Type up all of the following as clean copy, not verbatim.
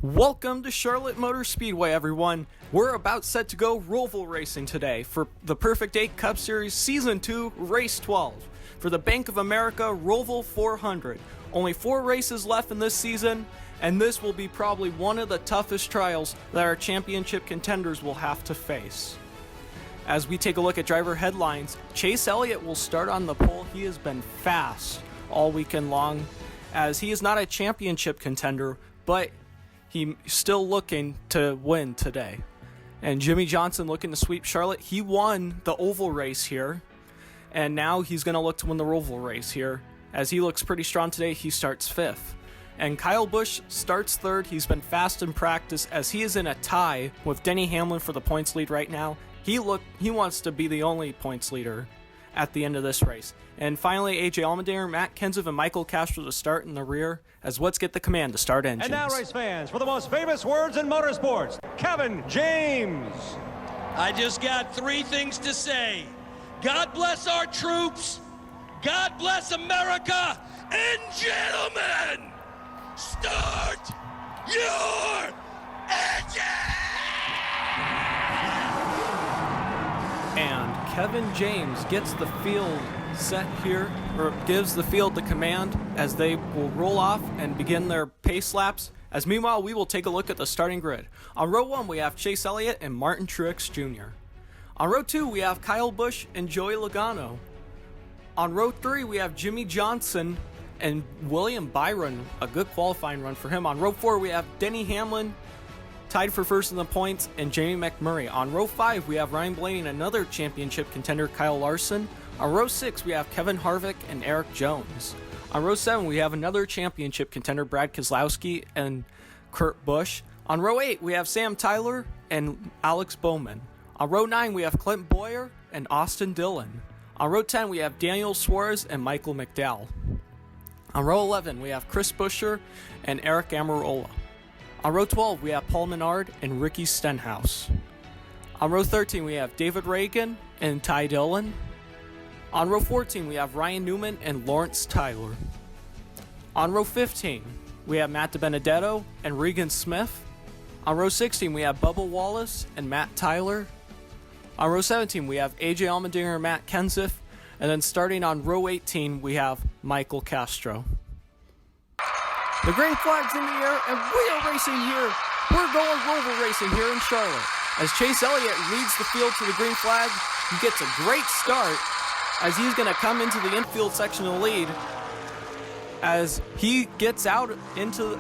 Welcome to Charlotte Motor Speedway, everyone. We're about set to go ROVAL racing today for the Perfect 8 Cup Series Season 2, Race 12. For the Bank of America ROVAL 400. Only 4 races left in this season, and this will be probably one of the toughest trials that our championship contenders will have to face. As we take a look at driver headlines, Chase Elliott will start on the pole. He has been fast all weekend long, as he is not a championship contender, but he's still looking to win today. And Jimmie Johnson looking to sweep Charlotte. He won the oval race here, and now he's going to look to win the ROVAL race here. As he looks pretty strong today, he starts 5th. And Kyle Busch starts 3rd. He's been fast in practice, as he is in a tie with Denny Hamlin for the points lead right now. He wants to be the only points leader at the end of this race. And finally, AJ Allmendinger, Matt Kenseth, and Michael Castro to start in the rear, as let's get the command to start engines. And now, race fans, for the most famous words in motorsports, Kevin James. I just got 3 things to say. God bless our troops, God bless America, and gentlemen, start your engine! And Kevin James gets the field set here, or gives the field the command as they will roll off and begin their pace laps. As meanwhile, we will take a look at the starting grid. On row 1, we have Chase Elliott and Martin Truex Jr. On row 2, we have Kyle Busch and Joey Logano. On row 3, we have Jimmie Johnson and William Byron, a good qualifying run for him. On row 4, we have Denny Hamlin, tied for first in the points, and Jamie McMurray. On row 5, we have Ryan Blaney and another championship contender, Kyle Larson. On row 6, we have Kevin Harvick and Erik Jones. On row 7, we have another championship contender, Brad Keselowski and Kurt Busch. On row 8, we have Sam Tyler and Alex Bowman. On row 9, we have Clint Bowyer and Austin Dillon. On row 10, we have Daniel Suarez and Michael McDowell. On row 11, we have Chris Buescher and Aric Almirola. On row 12, we have Paul Menard and Ricky Stenhouse. On row 13, we have David Reagan and Ty Dillon. On row 14, we have Ryan Newman and Lawrence Tyler. On row 15, we have Matt DiBenedetto and Regan Smith. On row 16, we have Bubba Wallace and Matt Tyler. On row 17, we have AJ Allmendinger and Matt Kenseth. And then starting on row 18, we have Michael Castro. The green flag's in the air, and we are racing here. We're going ROVAL racing here in Charlotte. As Chase Elliott leads the field to the green flag, he gets a great start as he's going to come into the infield section of the lead. As he gets out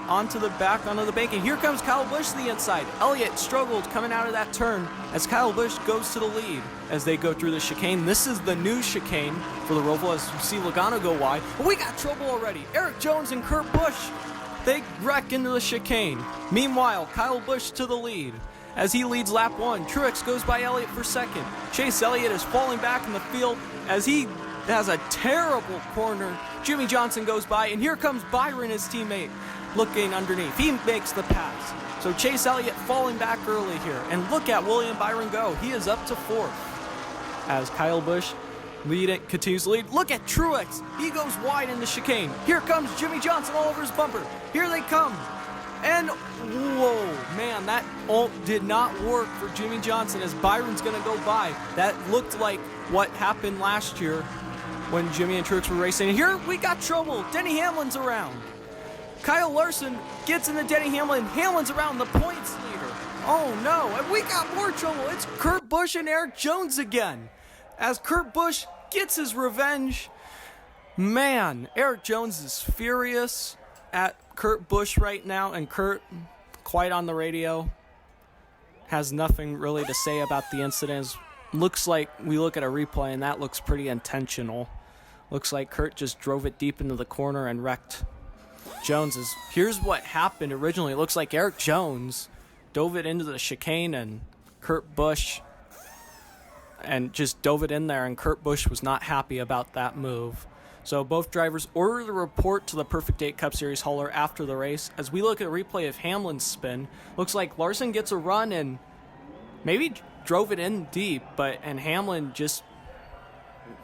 onto the bank, and here comes Kyle Busch to the inside. Elliott struggled coming out of that turn as Kyle Busch goes to the lead as they go through the chicane. This is the new chicane for the ROVAL as you see Logano go wide. But we got trouble already. Erik Jones and Kurt Busch, they wreck into the chicane. Meanwhile, Kyle Busch to the lead as he leads lap 1. Truex goes by Elliott for second. Chase Elliott is falling back in the field as he has a terrible corner. Jimmie Johnson goes by, and here comes Byron, his teammate, looking underneath. He makes the pass. So Chase Elliott falling back early here. And look at William Byron go. He is up to 4th as Kyle Busch continues to lead. Look at Truex. He goes wide in the chicane. Here comes Jimmie Johnson all over his bumper. Here they come. And whoa, man, that did not work for Jimmie Johnson as Byron's going to go by. That looked like what happened last year when Jimmie and Truex were racing. And here we got trouble. Denny Hamlin's around. Kyle Larson gets into Denny Hamlin. Hamlin's around the points leader. Oh no, and we got more trouble. It's Kurt Busch and Erik Jones again. As Kurt Busch gets his revenge. Man, Erik Jones is furious at Kurt Busch right now, and Kurt, quiet on the radio, has nothing really to say about the incident. Looks like we look at a replay, and that looks pretty intentional. Looks like Kurt just drove it deep into the corner and wrecked Jones's. Here's what happened originally. It looks like Erik Jones dove it into the chicane, and Kurt Busch and just dove it in there, and Kurt Busch was not happy about that move. So both drivers ordered a report to the Perfect 8 Cup Series hauler after the race. As we look at a replay of Hamlin's spin, looks like Larson gets a run and maybe drove it in deep, and Hamlin just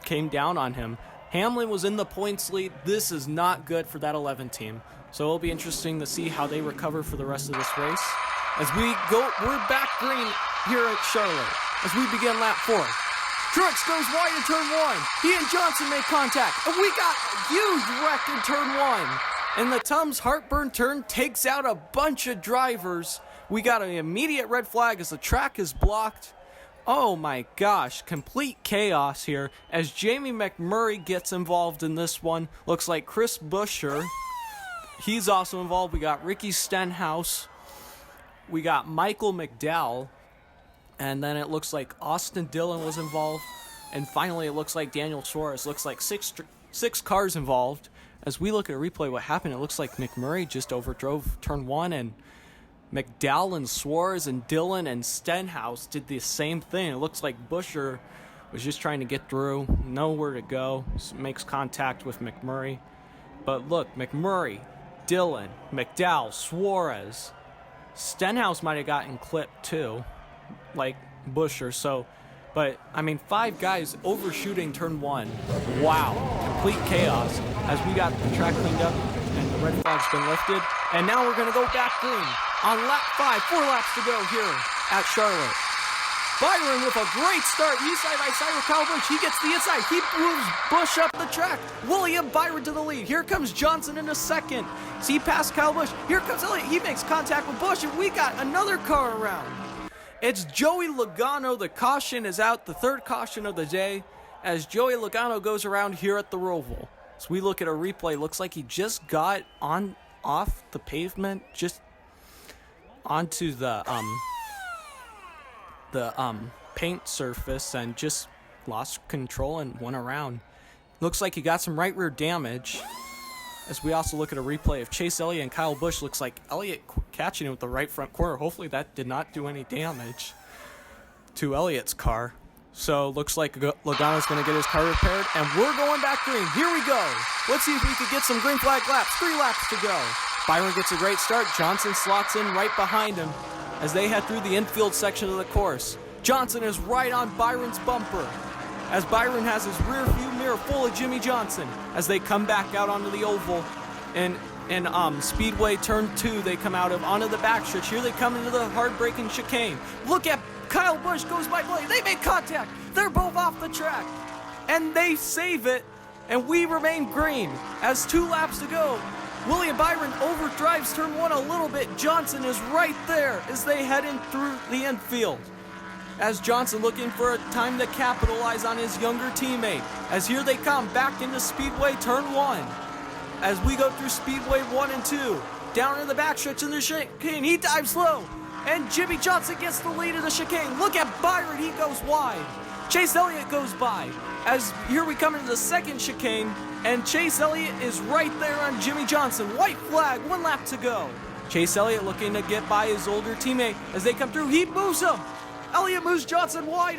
came down on him. Hamlin was in the points lead. This is not good for that 11 team. So it'll be interesting to see how they recover for the rest of this race. We're back green here at Charlotte as we begin lap 4. Truex goes wide in turn 1. He and Johnson make contact. And we got a huge wreck in turn 1. And the Tums heartburn turn takes out a bunch of drivers. We got an immediate red flag as the track is blocked. Oh my gosh, complete chaos here as Jamie McMurray gets involved in this one. Looks like Chris Buescher. He's also involved. We got Ricky Stenhouse. We got Michael McDowell. And then it looks like Austin Dillon was involved. And finally, it looks like Daniel Suarez. Looks like six cars involved. As we look at a replay of what happened, it looks like McMurray just overdrove turn 1. And McDowell and Suarez and Dillon and Stenhouse did the same thing. It looks like Buescher was just trying to get through. Nowhere to go. Makes contact with McMurray. But look, McMurray, Dillon, McDowell, Suarez. Stenhouse might have gotten clipped too, like Buescher. So, but I mean, 5 guys overshooting turn 1. Wow, complete chaos as we got the track cleaned up and the red flag's been lifted. And now we're gonna go back green on lap 5. 4 laps to go here at Charlotte. Byron with a great start. He's side by side with Kyle Busch. He gets the inside. He moves Busch up the track. William Byron to the lead. Here comes Johnson in a second. See past Kyle Busch. Here comes Elliott. He makes contact with Busch, and we got another car around. It's Joey Logano. The caution is out. The 3rd caution of the day as Joey Logano goes around here at the Roval. So we look at a replay. Looks like he just got off the pavement, just onto the paint surface and just lost control and went around. Looks like he got some right rear damage. As we also look at a replay of Chase Elliott and Kyle Busch, looks like Elliott catching him with the right front corner. Hopefully that did not do any damage to Elliott's car. So looks like Logano's going to get his car repaired, and we're going back green. Here we go. Let's see if we could get some green flag laps. 3 laps to go. Byron gets a great start. Johnson slots in right behind him as they head through the infield section of the course. Johnson is right on Byron's bumper as Byron has his rear view mirror full of Jimmie Johnson as they come back out onto the oval. And Speedway turn 2 they come out of onto the backstretch. Here they come into the hard-braking chicane. Look at Kyle Busch goes by Blaney. They make contact. They're both off the track. And they save it. And we remain green as 2 laps to go. William Byron overdrives turn 1 a little bit. Johnson is right there as they head in through the infield. As Johnson looking for a time to capitalize on his younger teammate. As here they come back into Speedway turn 1. As we go through Speedway 1 and 2. Down in the backstretch in the chicane. He dives low. And Jimmie Johnson gets the lead of the chicane. Look at Byron. He goes wide. Chase Elliott goes by. As here we come into the 2nd chicane. And Chase Elliott is right there on Jimmie Johnson. White flag, 1 lap to go. Chase Elliott looking to get by his older teammate. As they come through, he moves him. Elliott moves Johnson wide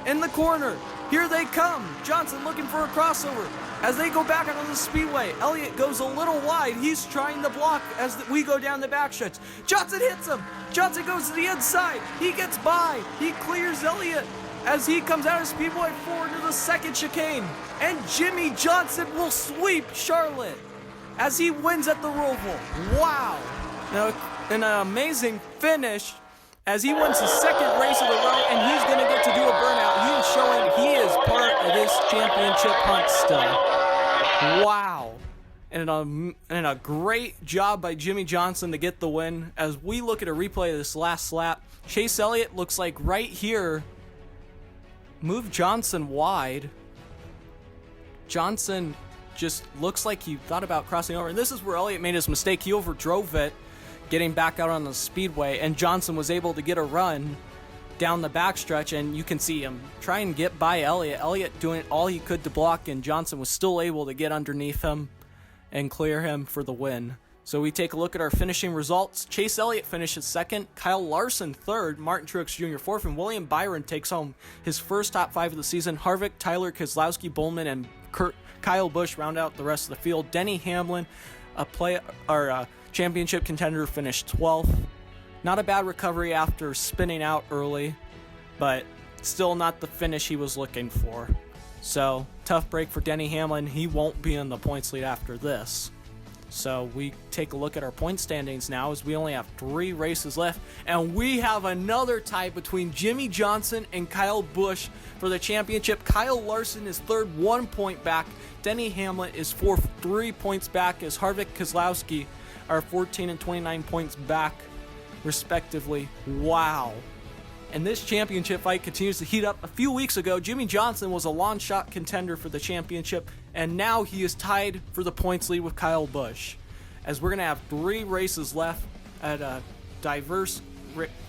in the corner. Here they come. Johnson looking for a crossover. As they go back onto the speedway, Elliott goes a little wide. He's trying to block as we go down the backstretch. Johnson hits him. Johnson goes to the inside. He gets by. He clears Elliott as he comes out of Speedway 4 to the 2nd chicane. And Jimmie Johnson will sweep Charlotte as he wins at the Roval. Wow. Now, an amazing finish as he wins the 2nd race of the row, and he's going to get to do a burnout. He is showing he is part of this championship hunt still. Wow. And a great job by Jimmie Johnson to get the win. As we look at a replay of this last lap, Chase Elliott looks like right here moved Johnson wide. Johnson just looks like he thought about crossing over. And this is where Elliott made his mistake. He overdrove it, getting back out on the speedway, and Johnson was able to get a run down the backstretch, and you can see him try and get by Elliott. Elliott doing all he could to block, and Johnson was still able to get underneath him and clear him for the win. So we take a look at our finishing results. Chase Elliott finishes 2nd, Kyle Larson 3rd, Martin Truex Jr. 4th, and William Byron takes home his first top 5 of the season. Harvick, Tyler Keselowski, Bowman, and Kyle Busch round out the rest of the field. Denny Hamlin, a championship contender, finished 12th. Not a bad recovery after spinning out early, but still not the finish he was looking for. So, tough break for Denny Hamlin. He won't be in the points lead after this. So we take a look at our point standings now as we only have 3 races left. And we have another tie between Jimmie Johnson and Kyle Busch for the championship. Kyle Larson is third, 1 point back. Denny Hamlin is fourth, 3 points back, as Harvick, Keselowski are 14 and 29 points back, respectively. Wow. And this championship fight continues to heat up. A few weeks ago, Jimmie Johnson was a long shot contender for the championship, and now he is tied for the points lead with Kyle Busch. As we're going to have 3 races left at a diverse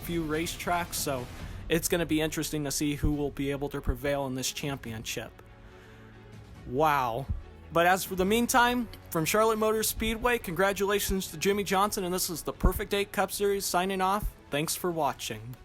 few racetracks, so it's going to be interesting to see who will be able to prevail in this championship. Wow. But as for the meantime, from Charlotte Motor Speedway, congratulations to Jimmie Johnson, and this is the Perfect 8 Cup Series signing off. Thanks for watching.